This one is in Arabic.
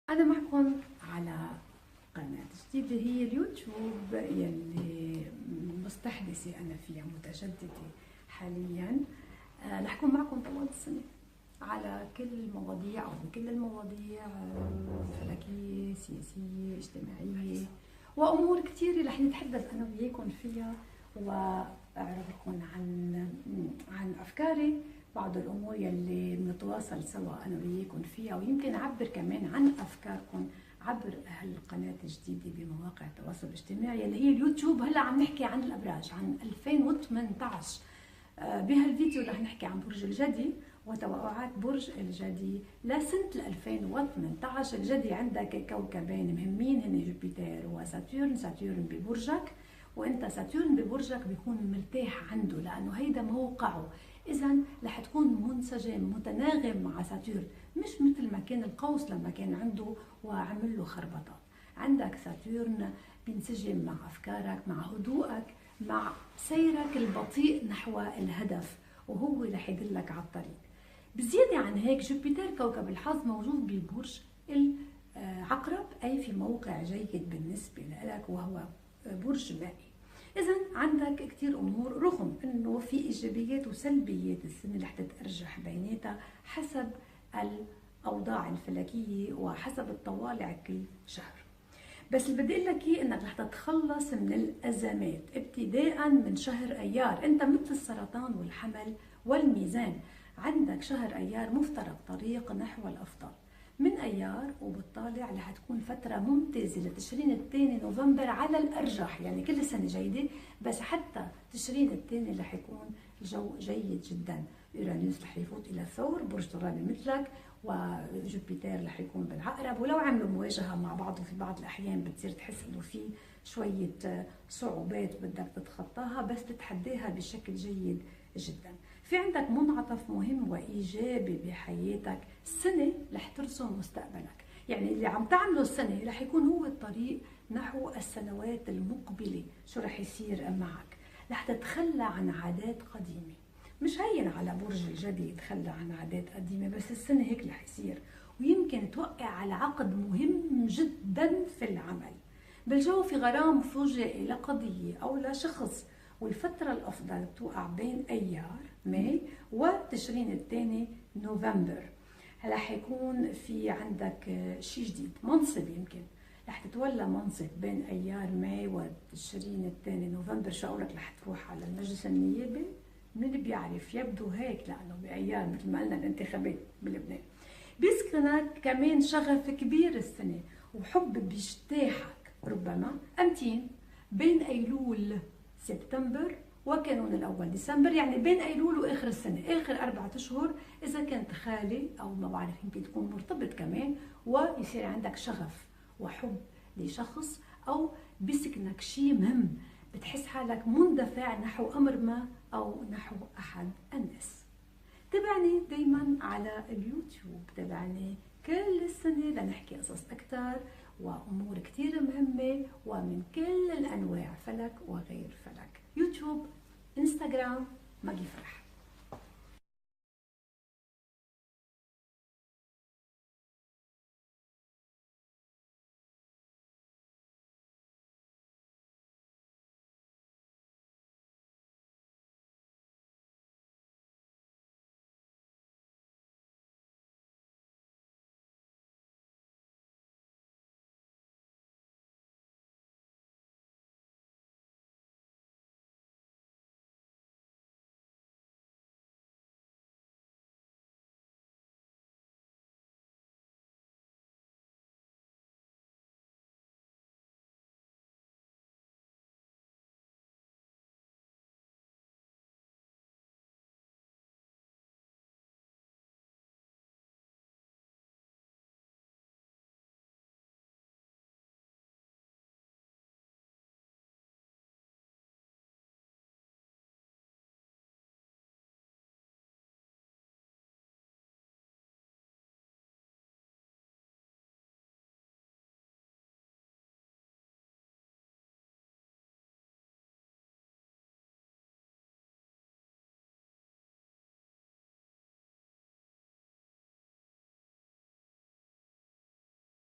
أنا معكم على قناة جديدة هي اليوتيوب يلي مستحدثة أنا فيها متجددة حاليا. رح أكون معكم طوال السنة على كل المواضيع أو بكل المواضيع فلكية سياسية اجتماعية وأمور كثيرة رح نتحدث أنا وياكم فيها وأعرض لكم عن أفكاري، بعض الأمور يلي بنتواصل سوا أنا وياكم فيها، ويمكن أعبر كمان عن أفكاركم عبر هالقناة الجديدة بمواقع التواصل الاجتماعي اللي هي اليوتيوب. هلا عم نحكي عن الأبراج عن 2018. بهالفيديو رح نحكي عن برج الجدي وتوقعات برج الجدي لسنة 2018. الجدي عندك كوكبين مهمين هن جوبيتر وساتورن. ساتورن ببرجك، وانت ساتورن ببرجك بيكون مرتاح عنده لانه هيدا موقعه، اذا رح تكون منسجم متناغم مع ساتورن، مش مثل ما كان القوس لما كان عنده وعمل له خربطات. عندك ساتورن بينسجم مع افكارك، مع هدوءك، مع سيرك البطيء نحو الهدف، وهو رح يدلك على الطريق. بزيادة عن هيك جوبيتر كوكب الحظ موجود ببرج العقرب، أي في موقع جيد بالنسبة لك وهو برج مائي. إذا عندك كتير أمور، رغم إنه في إيجابيات وسلبيات السنة رح تتأرجح بيناتها حسب الأوضاع الفلكية وحسب الطوالع كل شهر. بس اللي بدي اقول لك اياه انك رح تتخلص من الازمات ابتداء من شهر ايار. انت مثل السرطان والحمل والميزان، عندك شهر ايار مفترق طريق نحو الافضل. من ايار وبالطالع رح تكون فتره ممتازه لتشرين الثاني نوفمبر على الارجح، يعني كل سنه جيده بس حتى تشرين الثاني رح يكون الجو جيد جدا. يورانوس رح يفوت الى الثور برج ترابي مثلك، وجوبيتر رح يكون بالعقرب، ولو عملوا مواجهه مع بعض وفي بعض الاحيان بتصير تحس انه في شويه صعوبات بدك تتخطاها بس تتحداها بشكل جيد جدا. في عندك منعطف مهم وايجابي بحياتك، السنه رح ترسم مستقبلك، يعني اللي عم تعمله السنه رح يكون هو الطريق نحو السنوات المقبله. شو رح يصير معك؟ رح تتخلى عن عادات قديمه. مش هين على برج الجدي يتخلى عن عادات قديمة، بس السنة هيك رح يصير، ويمكن توقع على عقد مهم جدا في العمل. بالجو في غرام فجائي لقضية أو لشخص، والفترة الأفضل بتوقع بين أيار ماي وتشرين الثاني نوفمبر. رح يكون في عندك شيء جديد، منصب، يمكن رح تتولى منصب بين أيار ماي وتشرين الثاني نوفمبر. شو أقولك، رح تروح على المجلس النيابي، مين بيعرف، يبدو هيك لانه بايام مثل ما قلنا الانتخابات بلبنان. بيسكنك كمان شغف كبير السنه وحب بيجتاحك، ربما امتين بين ايلول سبتمبر وكانون الاول ديسمبر، يعني بين ايلول واخر السنه، اخر 4 اشهر اذا كنت خالي او ما بعرف يمكن تكون مرتبط كمان ويصير عندك شغف وحب لشخص، او بيسكنك شيء مهم بتحس حالك مندفع نحو أمر ما أو نحو أحد الناس. تابعني دايما على اليوتيوب، تابعني كل السنة لنحكي قصص أكثر وأمور كتير مهمة ومن كل الأنواع، فلك وغير فلك. يوتيوب، إنستغرام، ماجي فرح.